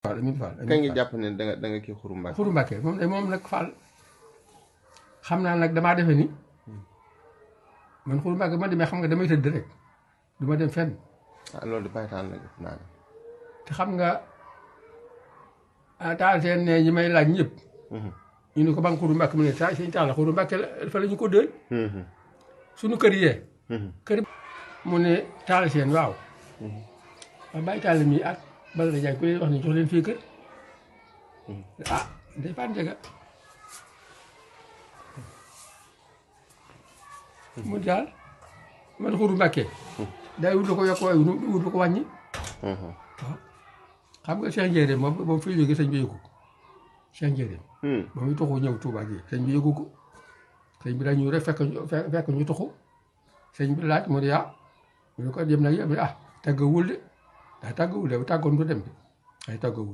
Fall Amin Fall. kañ nga jàpp ne da nga kii Xuru Mbàkke. Xuru Mbàkke moom nag Fall xam naa nag damaa defe ni man Xuru Mbàkke man demee xam nga damay tëdd rek du ma dem fenn. ah loolu baytaan la def naa ne. te xam nga taal seen ne ñi may laaj ñëpp. ñu ne ko ba nga Xuru Mbàkke mu ne saa sëñ Talla Xuru Mbàkke fa la ñu ko dël. suñu kër yee. kër mu ne taal seen waaw. waaw bàyyi taal mi ak bala na jaay ku leen wax ne jox leen fii kër. ah day faan jega mu daal man Xuru Mbàkke day wut lu ko yokk waaye wut lu ko wàññi. waaw xam nga Cheikh Ndiédé moom boobu fii jógee sëñ bi yëgu ko Cheikh Ndiédé. ba muy toxu ñëw Touba gi sëñ bi yëgu ko sëñ bi daa ñëw rek fekk ñu toxu sëñ bi laaj mu ne ah mu ne ko dem nag yow ah tàggawul de daa tàggawul de tàggoon du dem de ay tàggawul.